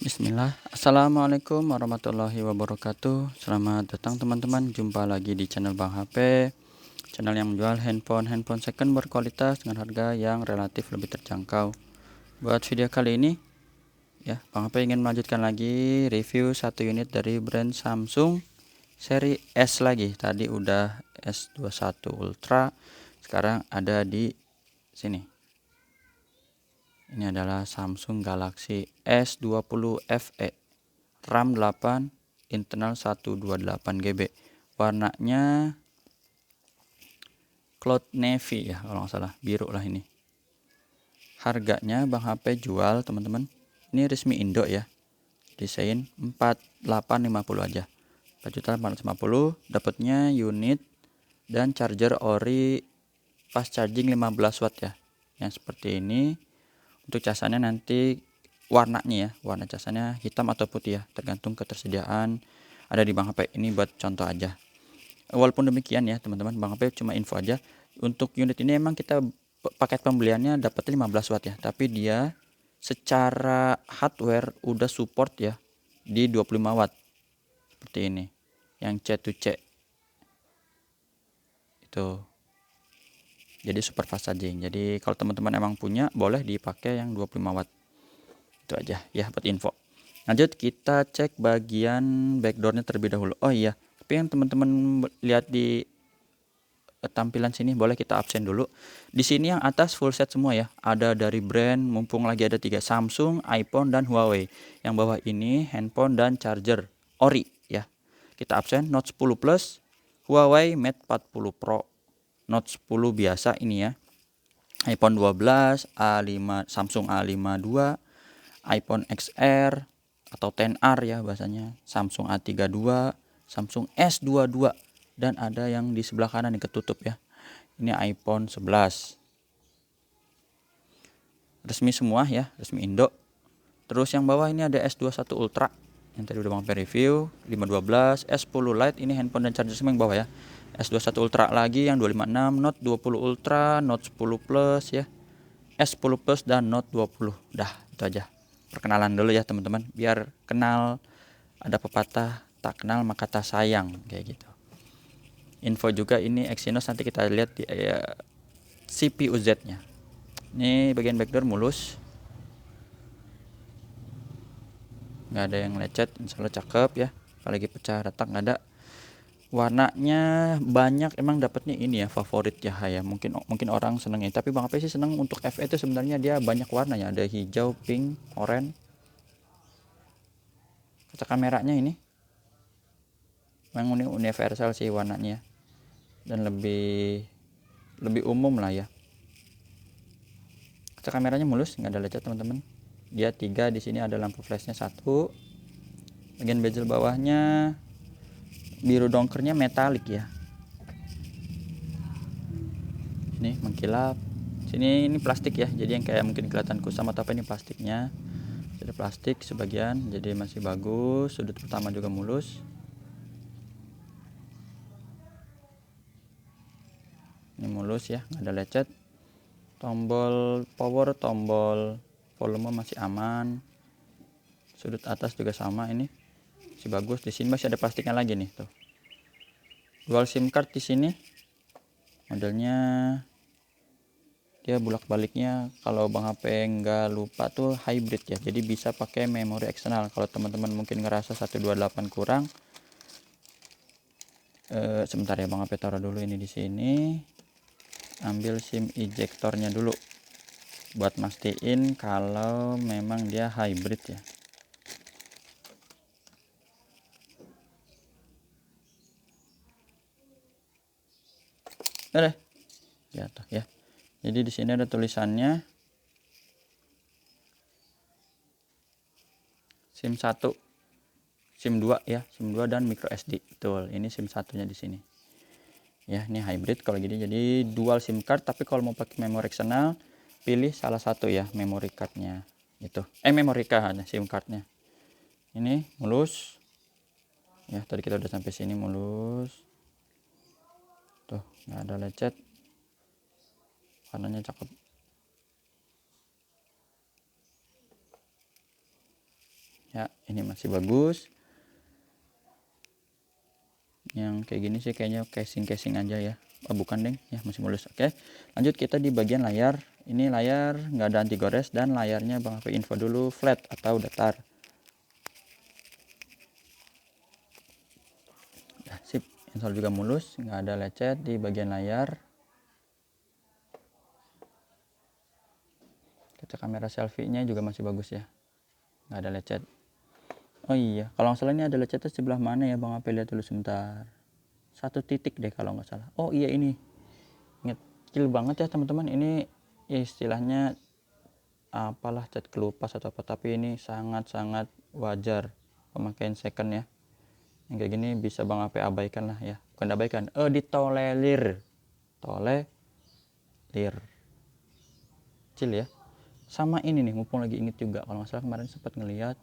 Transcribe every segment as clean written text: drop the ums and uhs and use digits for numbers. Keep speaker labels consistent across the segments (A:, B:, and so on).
A: Bismillah. Assalamualaikum warahmatullahi wabarakatuh. Selamat datang teman-teman. Jumpa lagi di channel Bang HP, channel yang menjual handphone second berkualitas dengan harga yang relatif lebih terjangkau. Buat video kali ini ya, Bang HP ingin melanjutkan lagi review satu unit dari brand Samsung seri S lagi. Tadi udah S21 Ultra, sekarang ada di sini. Ini adalah Samsung Galaxy S20 FE, RAM 8, internal 128 GB. Warnanya Cloud Navy ya kalau nggak salah, biru lah ini. Harganya Bang HP jual teman-teman, ini resmi Indo ya, desain 4850 aja, 4.850. Dapatnya unit dan charger ori fast charging 15 watt ya, yang seperti ini. Untuk casannya nanti warnanya ya, warna casannya hitam atau putih ya, tergantung ketersediaan ada di Bang HP. Ini buat contoh aja. Walaupun demikian ya teman-teman, Bang HP cuma info aja. Untuk unit ini emang kita paket pembeliannya dapat 15 watt ya, tapi dia secara hardware udah support ya di 25 watt seperti ini, yang C2C itu. Jadi super fast charging. Jadi kalau teman-teman emang punya, boleh dipakai yang 25 watt. Itu aja ya buat info. Lanjut kita cek bagian backdoornya terlebih dahulu. Oh iya, tapi yang teman-teman lihat di tampilan sini boleh kita absen dulu. Di sini yang atas full set semua ya. Ada dari brand, mumpung lagi ada 3, Samsung, iPhone, dan Huawei. Yang bawah ini handphone dan charger ori ya. Kita absen Note 10 Plus, Huawei Mate 40 Pro, Note 10 biasa ini ya, iPhone 12, A5, Samsung A52, iPhone XR atau XR ya bahasanya, Samsung A32, Samsung S22, dan ada yang di sebelah kanan yang ketutup ya. Ini iPhone 11. Resmi semua ya, resmi Indo. Terus yang bawah ini ada S21 Ultra yang tadi udah Bang review, 512, S10 Lite ini handphone dan charger semua yang bawah ya. S21 Ultra lagi yang 256, Note 20 Ultra, Note 10 Plus ya, S10 Plus dan Note 20. Dah, itu aja. Perkenalan dulu ya teman-teman, biar kenal. Ada pepatah, tak kenal maka tak sayang, kayak gitu. Info juga ini Exynos, nanti kita lihat di CPU Z-nya. Ini bagian backdoor mulus, nggak ada yang lecet, insya Allah cakep ya. Apalagi pecah retak nggak ada. Warnanya banyak, emang dapatnya ini ya favorit ya, mungkin orang senengnya, tapi Bang Ape sih seneng untuk FE itu sebenarnya dia banyak warnanya, ada hijau, pink, oranye. Kaca kameranya ini memang universal sih warnanya, dan lebih umum lah ya. Kaca kameranya mulus, nggak ada lecet teman-teman. Dia 3, di sini ada lampu flashnya 1. Bagian bezel bawahnya biru dongkernya metalik ya. Ini mengkilap. Sini ini plastik ya, jadi yang kayak mungkin kelihatan kusam atau apa, ini plastiknya. Ada plastik sebagian, jadi masih bagus. Sudut pertama juga mulus. Ini mulus ya, nggak ada lecet. Tombol power, tombol volume masih aman. Sudut atas juga sama, ini masih bagus. Di sini masih ada plastiknya lagi nih tuh. Dual SIM card di sini. Modelnya dia bolak-baliknya, kalau Bang HP nggak lupa tuh hybrid ya. Jadi bisa pakai memori eksternal. Kalau teman-teman mungkin ngerasa 128 kurang, sebentar ya Bang HP taruh dulu ini di sini. Ambil SIM ejectornya dulu buat mastiin kalau memang dia hybrid ya. Ada jatuh ya. Jadi di sini ada tulisannya SIM 1, SIM 2 ya, SIM 2 dan micro SD. Betul, ini SIM satunya di sini. Ya, ini hybrid kalau gini, jadi dual SIM card, tapi kalau mau pakai memori eksternal pilih salah satu ya memory cardnya itu. Memory card SIM cardnya. Ini mulus. Ya, tadi kita udah sampai sini mulus. Tuh, nggak ada lecet. Warnanya cakep. Ya, ini masih bagus. Yang kayak gini sih kayaknya casing aja ya. Oh, bukan deng, ya masih mulus. Oke, lanjut kita di bagian layar. Ini layar nggak ada anti gores dan layarnya Bang HP info dulu flat atau datar. Ya, sip, install juga mulus, nggak ada lecet di bagian layar. Kaca kamera selfie-nya juga masih bagus ya, nggak ada lecet. Oh iya, kalau nggak salah ini ada lecetnya sebelah mana ya Bang HP, lihat dulu sebentar. 1 titik deh kalau nggak salah. Oh iya, ini kecil banget ya teman-teman. Ini ya istilahnya apalah, cat kelupas atau apa, tapi ini sangat-sangat wajar pemakaian second ya. Yang kayak gini bisa Bang HP abaikan lah ya, bukan abaikan, ditolerir, tolerir, kecil ya. Sama ini nih, mumpung lagi inget juga, kalau nggak salah kemarin sempat ngeliat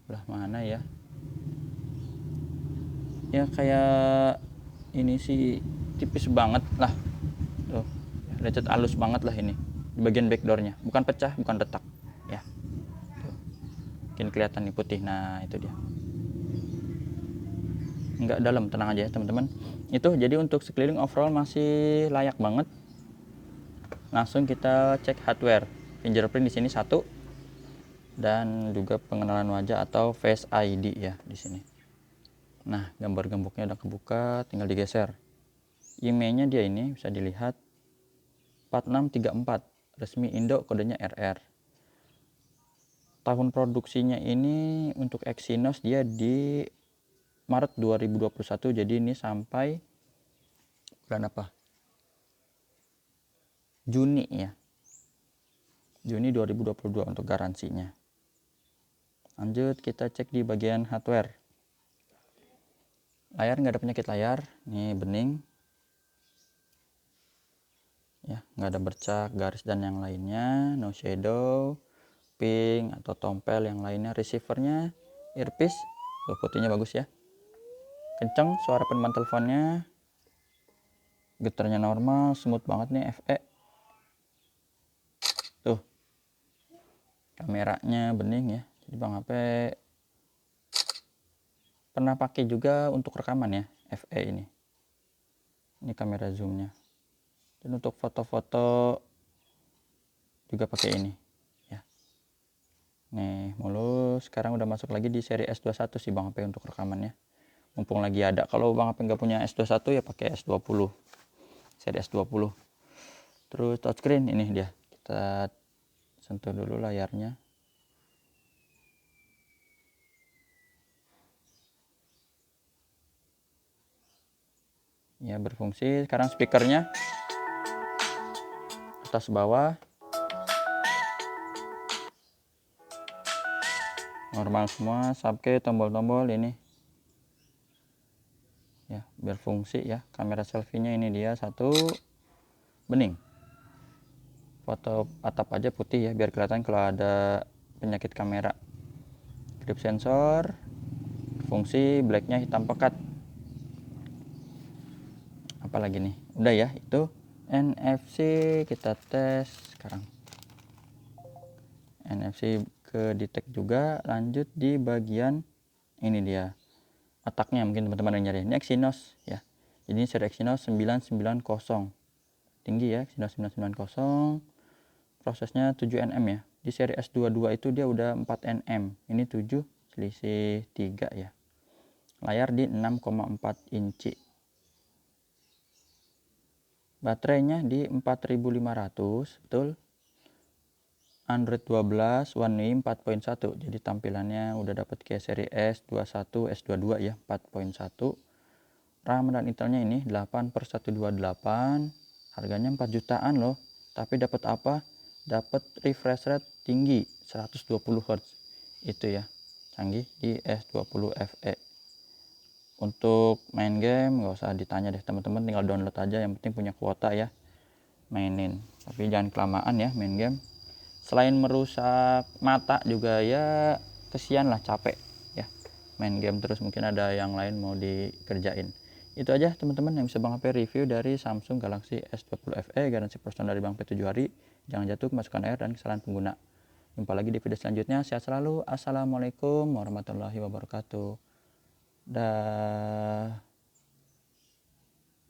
A: belah mana ya, ya kayak ini sih tipis banget lah tuh, lecet halus banget lah ini di bagian backdoornya, bukan pecah, bukan retak ya tuh. Mungkin kelihatan nih putih, nah itu dia, nggak dalam, tenang aja ya teman-teman. Itu jadi untuk sekeliling overall masih layak banget. Langsung kita cek hardware. Fingerprint di sini 1 dan juga pengenalan wajah atau Face ID ya di sini. Nah, gambar gemboknya udah kebuka, tinggal digeser. IMEI-nya dia ini bisa dilihat 4634, resmi Indo, kodenya RR. Tahun produksinya ini untuk Exynos dia di Maret 2021, jadi ini sampai bulan apa? Juni ya. Juni 2022 untuk garansinya. Lanjut kita cek di bagian hardware. Layar nggak ada penyakit layar, ini bening ya, nggak ada bercak, garis dan yang lainnya, no shadow, pink atau tompel yang lainnya. Receivernya earpiece, tuh putihnya bagus ya, kenceng suara peneman teleponnya, getarnya normal, smooth banget nih FE. Tuh kameranya bening ya, jadi Bang HP pernah pakai juga untuk rekaman ya FE ini. Ini kamera zoomnya, dan untuk foto-foto juga pakai ini ya. Nih mulus, sekarang udah masuk lagi di seri S21 sih Bang HP untuk rekamannya, mumpung lagi ada. Kalau Bang HP nggak punya S21 ya pakai S20, seri S20. Terus touchscreen ini dia, kita sentuh dulu layarnya. Ya berfungsi. Sekarang speakernya atas bawah normal semua, subke, tombol-tombol ini ya berfungsi ya. Kamera selfie-nya ini dia 1, bening. Foto atap aja putih ya, biar kelihatan kalau ada penyakit kamera. Grip sensor fungsi, blacknya hitam pekat. Apalagi nih, udah ya itu. NFC kita tes sekarang, NFC ke detect juga. Lanjut di bagian ini dia ataknya, mungkin teman-teman yang nyari. Ini Exynos ya, jadi ini seri Exynos 990, tinggi ya, Exynos 990. Prosesnya 7 nm ya, di seri S22 itu dia udah 4 nm, ini 7, selisih 3 ya. Layar di 6,4 inci, baterainya di 4500, betul. Android 12 One UI 4.1, jadi tampilannya udah dapat kayak seri S21 S22 ya, 4.1. RAM dan Intelnya ini 8/128, harganya 4 jutaan loh. Tapi dapat apa? Dapat refresh rate tinggi 120 Hz itu ya, canggih di S20 FE. Untuk main game nggak usah ditanya deh teman-teman, tinggal download aja, yang penting punya kuota ya, mainin. Tapi jangan kelamaan ya main game, selain merusak mata juga ya kesian lah, capek ya main game terus, mungkin ada yang lain mau dikerjain. Itu aja teman-teman yang bisa Bang HP review dari Samsung Galaxy S20 FE, garansi personal dari Bang P 7 hari, jangan jatuh, kemasukan air dan kesalahan pengguna. Jumpa lagi di video selanjutnya. Sehat selalu. Assalamualaikum warahmatullahi wabarakatuh. Dah.